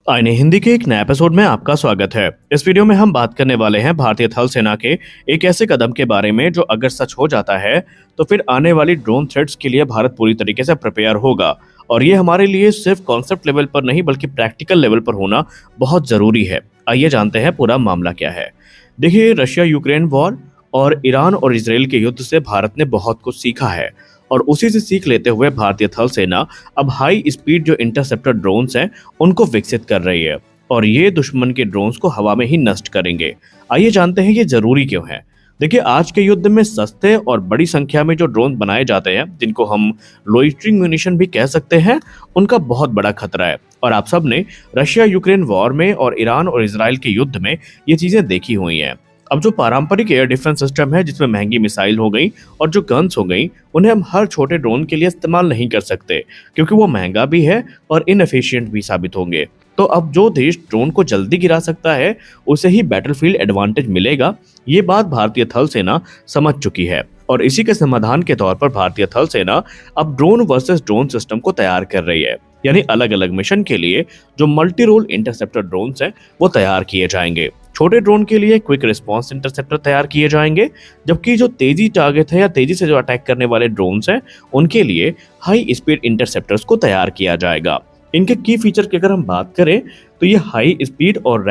आईने हिंदी के एक नए एपिसोड में आपका स्वागत है। इस वीडियो में हम बात करने वाले हैं भारतीय थल सेना के एक ऐसे कदम के बारे में जो अगर सच हो जाता है तो फिर आने वाली ड्रोन थ्रेट्स के लिए भारत पूरी तरीके से प्रिपेयर होगा। और ये हमारे लिए सिर्फ कॉन्सेप्ट लेवल पर नहीं बल्कि प्रैक्टिकल लेवल पर होना बहुत जरूरी है। आइए जानते हैं पूरा मामला क्या है। देखिए, रशिया यूक्रेन वॉर और ईरान और इसराइल के युद्ध से भारत ने बहुत कुछ सीखा है और उसी से सीख लेते हुए भारतीय थल सेना अब हाई स्पीड जो इंटरसेप्टर ड्रोन्स हैं उनको विकसित कर रही है और ये दुश्मन के ड्रोन्स को हवा में ही नष्ट करेंगे। आइए जानते हैं ये जरूरी क्यों है। देखिए, आज के युद्ध में सस्ते और बड़ी संख्या में जो ड्रोन बनाए जाते हैं जिनको हम लोइटरिंग म्यूनिशन भी कह सकते हैं, उनका बहुत बड़ा खतरा है। और आप सब ने रशिया यूक्रेन वॉर में और ईरान और इसराइल के युद्ध में ये चीजें देखी हुई हैं। अब जो पारंपरिक एयर डिफेंस सिस्टम है जिसमें महंगी मिसाइल हो गई और जो गन्स हो गई, उन्हें हम हर छोटे ड्रोन के लिए इस्तेमाल नहीं कर सकते क्योंकि वो महंगा भी है और इनएफिशिएंट भी साबित होंगे। तो अब जो देश ड्रोन को जल्दी गिरा सकता है उसे ही बैटलफील्ड एडवांटेज मिलेगा। ये बात भारतीय थल सेना समझ चुकी है और इसी के समाधान के तौर पर भारतीय थल सेना अब ड्रोन वर्सेस ड्रोन सिस्टम को तैयार कर रही है। यानी अलग अलग मिशन के लिए जो मल्टी रोल इंटरसेप्टर ड्रोन्स हैं वो तैयार किए जाएंगे। छोटे ड्रोन के लिए क्विक रिस्पांस इंटरसेप्टर तैयार किए जाएंगे, जबकि जो तेजी टारगेट है या तेजी से जो अटैक करने वाले ड्रोन्स हैं उनके लिए हाई स्पीड इंटरसेप्टर्स को तैयार किया जाएगा। इनके की फीचर की अगर हम बात करें तो ये हाई स्पीड और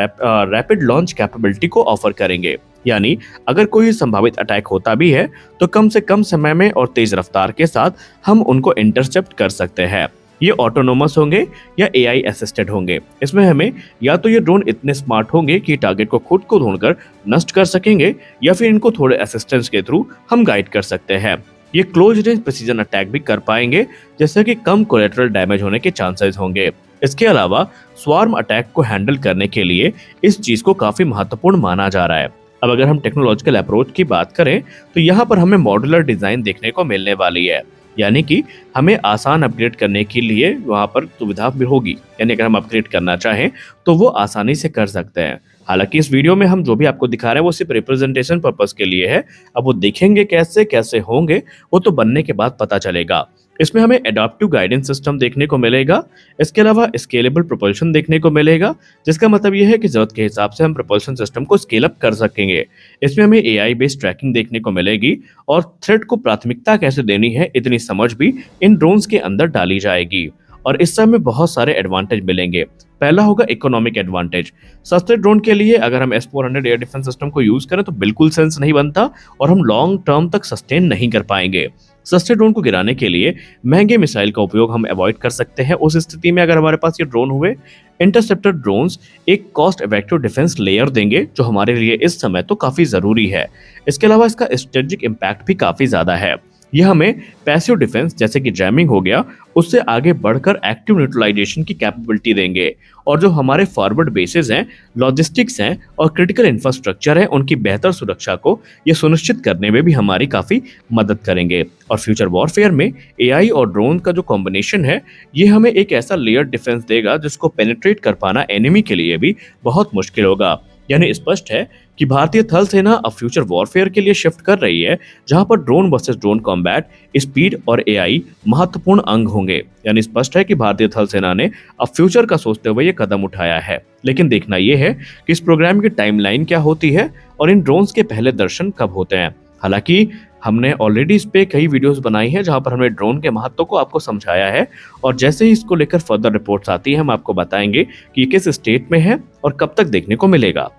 रैपिड लॉन्च कैपेबिलिटी को ऑफर करेंगे। यानी अगर कोई संभावित अटैक होता भी है तो कम से कम समय में और तेज रफ्तार के साथ हम उनको इंटरसेप्ट कर सकते हैं। ये ऑटोनोमस होंगे या एआई असिस्टेड होंगे। इसमें हमें या तो ये ड्रोन इतने स्मार्ट होंगे कि टारगेट को खुद को ढूंढकर नष्ट कर सकेंगे या फिर इनको थोड़े असिस्टेंस के थ्रू हम गाइड कर सकते हैं। ये क्लोज रेंज प्रिसीजन अटैक भी कर पाएंगे, जैसे कि कम कोलेटरल डैमेज होने के चांसेस होंगे। इसके अलावा स्वार्म अटैक को हैंडल करने के लिए इस चीज को काफी महत्वपूर्ण माना जा रहा है। अब अगर हम टेक्नोलॉजिकल अप्रोच की बात करें तो यहाँ पर हमें मॉड्यूलर डिजाइन देखने को मिलने वाली है। यानी कि हमें आसान अपग्रेड करने के लिए वहाँ पर सुविधा भी होगी। यानी अगर हम अपग्रेड करना चाहें तो वो आसानी से कर सकते हैं। हालांकि इस वीडियो में हम जो भी आपको दिखा रहे हैं वो सिर्फ रिप्रेजेंटेशन पर्पस के लिए है। अब वो देखेंगे कैसे कैसे होंगे वो तो बनने के बाद पता चलेगा। इसमें हमें एडाप्टिव गाइडेंस सिस्टम देखने को मिलेगा। इसके अलावा स्केलेबल प्रोपल्शन देखने को मिलेगा, जिसका मतलब यह है कि जरूरत के हिसाब से हम प्रोपल्शन सिस्टम को स्केल अप कर सकेंगे। इसमें हमें एआई बेस्ड ट्रैकिंग देखने को मिलेगी और थ्रेट को प्राथमिकता कैसे देनी है इतनी समझ भी इन ड्रोन्स के अंदर डाली जाएगी। और इससे हमें बहुत सारे एडवांटेज मिलेंगे। पहला होगा इकोनॉमिक एडवांटेज। सस्ते ड्रोन के लिए अगर हम S-400 एयर डिफेंस सिस्टम को यूज करें तो बिल्कुल सेंस नहीं बनता और हम लॉन्ग टर्म तक सस्टेन नहीं कर पाएंगे। सस्ते ड्रोन को गिराने के लिए महंगे मिसाइल का उपयोग हम अवॉइड कर सकते हैं। उस स्थिति में अगर हमारे पास ये ड्रोन हुए, इंटरसेप्टर ड्रोन्स एक कॉस्ट इफेक्टिव डिफेंस लेयर देंगे जो हमारे लिए इस समय तो काफी जरूरी है। इसके अलावा इसका स्ट्रेटेजिक इम्पैक्ट भी काफी ज्यादा है। यह हमें पैसिव डिफेंस जैसे कि जैमिंग हो गया उससे आगे बढ़कर एक्टिव न्यूट्रलाइजेशन की कैपेबिलिटी देंगे और जो हमारे फॉरवर्ड बेसेस हैं, लॉजिस्टिक्स हैं और क्रिटिकल इंफ्रास्ट्रक्चर है उनकी बेहतर सुरक्षा को ये सुनिश्चित करने में भी हमारी काफी मदद करेंगे। और फ्यूचर वॉरफेयर में एआई और ड्रोन का जो कॉम्बिनेशन है ये हमें एक ऐसा लेयर डिफेंस देगा जिसको पेनिट्रेट कर पाना एनिमी के लिए भी बहुत मुश्किल होगा। यानी स्पष्ट है कि भारतीय थल सेना अब फ्यूचर वॉरफेयर के लिए शिफ्ट कर रही है, जहां पर drone versus drone combat, speed और एआई महत्वपूर्ण अंग होंगे। यानी स्पष्ट है कि भारतीय थल सेना ने अब फ्यूचर का सोचते हुए ये कदम उठाया है। लेकिन देखना यह है कि इस प्रोग्राम की टाइमलाइन क्या होती है और इन ड्रोन्स के पहले दर्शन कब होते हैं। हालांकि हमने ऑलरेडी इस पे कई वीडियोस बनाई हैं जहां पर हमने ड्रोन के महत्व को आपको समझाया है और जैसे ही इसको लेकर फर्दर रिपोर्ट्स आती है हम आपको बताएंगे कि ये किस स्टेट में है और कब तक देखने को मिलेगा।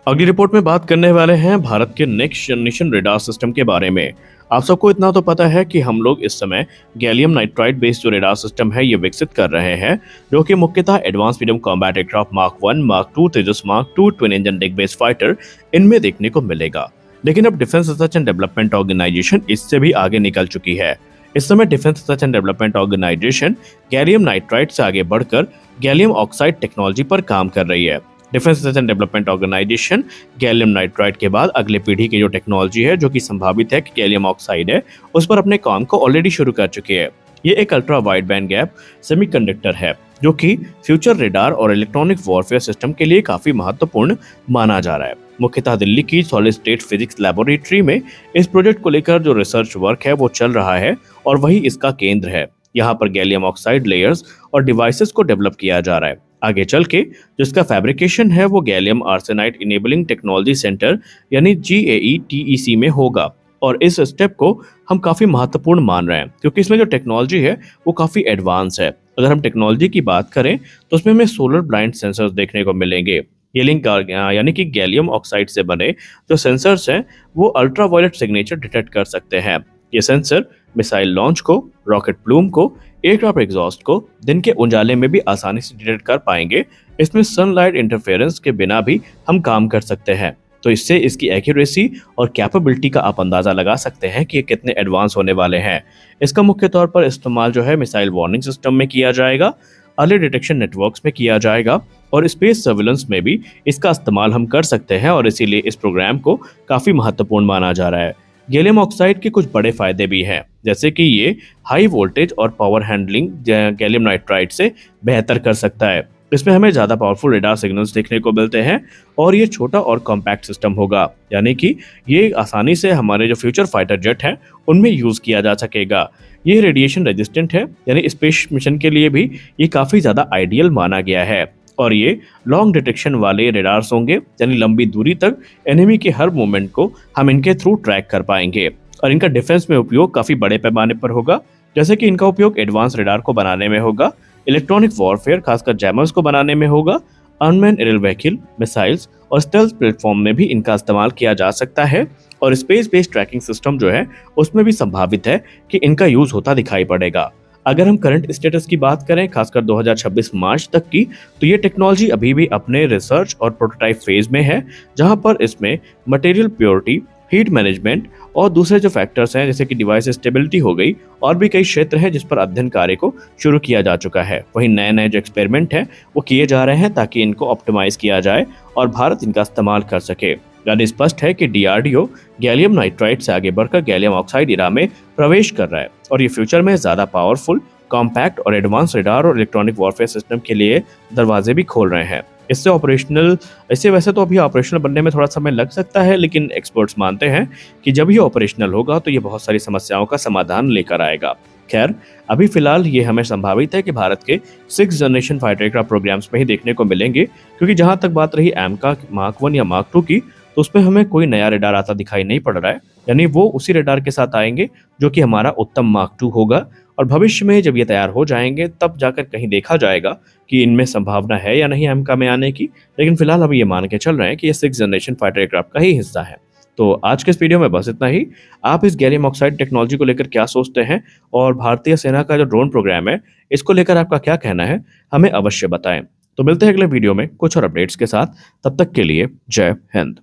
अगली रिपोर्ट में बात करने वाले हैं भारत के नेक्स्ट जनरेशन रेडार सिस्टम के बारे में। आप सबको इतना तो पता है कि हम लोग इस समय गैलियम नाइट्राइड बेस्ड जो रेडार सिस्टम है ये विकसित कर रहे हैं, जो कि मुख्यतः advance medium combat aircraft mark 1, mark 2, Tejas mark 2, twin engine deck based fighter इनमें देखने को मिलेगा। लेकिन अब defence research and development organisation इससे भी आगे निकल चुकी है। इस समय defence research and development organisation gallium nitride से आगे बढ़कर गैलियम ऑक्साइड टेक्नोलॉजी पर काम कर रही है। Defence research and development organisation gallium nitride के बाद अगले पीढ़ी की जो टेक्नोलॉजी है जो कि संभावित है कि गैलियम ऑक्साइड है, उस पर अपने काम को ऑलरेडी शुरू कर चुके हैं। ये एक ultra wide band gap semiconductor है जो कि फ्यूचर रेडार और इलेक्ट्रॉनिक वॉरफेयर सिस्टम के लिए काफी महत्वपूर्ण माना जा रहा है। मुख्यतः दिल्ली की सॉलिड स्टेट फिजिक्स लैबोरेटरी में इस प्रोजेक्ट को लेकर जो रिसर्च वर्क है वो चल रहा है और वही इसका केंद्र है। यहाँ पर गैलियम ऑक्साइड लेयर्स और डिवाइसेस को डेवलप किया जा रहा है। आगे चल के जिसका फैब्रिकेशन है वो gallium arsenide enabling technology centre यानी GAETEC में होगा। और इस स्टेप को हम काफ़ी महत्वपूर्ण मान रहे हैं क्योंकि इसमें जो टेक्नोलॉजी है वो काफ़ी एडवांस है। अगर हम टेक्नोलॉजी की बात करें तो उसमें हमें सोलर ब्लाइंड सेंसर्स देखने को मिलेंगे। ये लिंक यानी कि गैलियम ऑक्साइड से बने जो सेंसर्स हैं वो अल्ट्रावायलेट सिग्नेचर डिटेक्ट कर सकते हैं। ये सेंसर मिसाइल लॉन्च को, रॉकेट प्लूम को, एयरक्राफ्ट एग्जॉस्ट को दिन के उजाले में भी आसानी से डिटेक्ट कर पाएंगे। इसमें सनलाइट इंटरफेरेंस के बिना भी हम काम कर सकते हैं। तो इससे इसकी एक्यूरेसी और कैपेबिलिटी का आप अंदाजा लगा सकते हैं कि ये कितने एडवांस होने वाले हैं। इसका मुख्य तौर पर इस्तेमाल जो है मिसाइल वार्निंग सिस्टम में किया जाएगा, अर्ली डिटेक्शन नेटवर्क्स में किया जाएगा और स्पेस सर्विलेंस में भी इसका इस्तेमाल हम कर सकते हैं और इसीलिए इस प्रोग्राम को काफ़ी महत्वपूर्ण माना जा रहा है। गैलियम ऑक्साइड के कुछ बड़े फायदे भी हैं, जैसे कि ये हाई वोल्टेज और पावर हैंडलिंग गैलियम नाइट्राइड से बेहतर कर सकता है। इसमें हमें ज़्यादा पावरफुल रेडार सिग्नल्स देखने को मिलते हैं और ये छोटा और कॉम्पैक्ट सिस्टम होगा, यानी कि ये आसानी से हमारे जो फ्यूचर फाइटर जेट हैं उनमें यूज़ किया जा सकेगा। ये रेडिएशन रेजिस्टेंट है, यानी स्पेस मिशन के लिए भी ये काफ़ी ज़्यादा आइडियल माना गया है। और ये लॉन्ग डिटेक्शन वाले रेडार्स होंगे, यानी लंबी दूरी तक एनिमी के हर मूवमेंट को हम इनके थ्रू ट्रैक कर पाएंगे। और इनका डिफेंस में उपयोग काफ़ी बड़े पैमाने पर होगा, जैसे कि इनका उपयोग एडवांस रेडार को बनाने में होगा, इलेक्ट्रॉनिक वॉरफेयर खासकर जैमर्स को बनाने में होगा, अनमैन एरियल व्हीकल, मिसाइल्स और स्टेल्थ प्लेटफॉर्म में भी इनका इस्तेमाल किया जा सकता है। और स्पेस बेस्ड ट्रैकिंग सिस्टम जो है उसमें भी संभावित है कि इनका यूज होता दिखाई पड़ेगा। अगर हम करंट स्टेटस की बात करें खासकर 2026 मार्च तक की, तो ये टेक्नोलॉजी अभी भी अपने रिसर्च और प्रोटोटाइप फेज में है, जहां पर इसमें मटेरियल प्योरिटी, हीट मैनेजमेंट और दूसरे जो फैक्टर्स हैं जैसे कि डिवाइस स्टेबिलिटी हो गई और भी कई क्षेत्र हैं जिस पर अध्ययन कार्य को शुरू किया जा चुका है। वहीं नए नए जो एक्सपेरिमेंट हैं वो किए जा रहे हैं ताकि इनको ऑप्टिमाइज किया जाए और भारत इनका इस्तेमाल कर सके। यानी स्पष्ट है कि DRDO गैलियम नाइट्राइड से आगे बढ़कर गैलियम ऑक्साइड इरा में प्रवेश कर रहा है और ये फ्यूचर में ज़्यादा पावरफुल, कॉम्पैक्ट और एडवांस रेडार और इलेक्ट्रॉनिक वॉरफेयर सिस्टम के लिए दरवाजे भी खोल रहे हैं। इससे वैसे तो अभी ऑपरेशनल बनने में थोड़ा समय लग सकता है, लेकिन एक्सपर्ट्स मानते हैं कि जब ये ऑपरेशनल होगा तो ये बहुत सारी समस्याओं का समाधान लेकर आएगा। खैर, अभी फिलहाल ये हमें संभावित है कि भारत के 6th generation fighter aircraft programmes में ही देखने को मिलेंगे, क्योंकि जहां तक बात रही AMCA मार्क 1 या मार्क 2 की, तो उसमें हमें कोई नया रेडार आता दिखाई नहीं पड़ रहा है। यानी वो उसी रेडार के साथ आएंगे जो कि हमारा उत्तम मार्क 2 होगा और भविष्य में जब ये तैयार हो जाएंगे तब जाकर कहीं देखा जाएगा कि इनमें संभावना है या नहीं AMCA में आने की। लेकिन फिलहाल हम ये मान के चल रहे हैं कि ये 6th जनरेशन फाइटर एयरक्राफ्ट का ही हिस्सा है। तो आज के इस वीडियो में बस इतना ही। आप इस गैलियम ऑक्साइड टेक्नोलॉजी को लेकर क्या सोचते हैं और भारतीय सेना का जो ड्रोन प्रोग्राम है इसको लेकर आपका क्या कहना है, हमें अवश्य बताएं। तो मिलते हैं अगले वीडियो में कुछ और अपडेट्स के साथ। तब तक के लिए जय हिंद।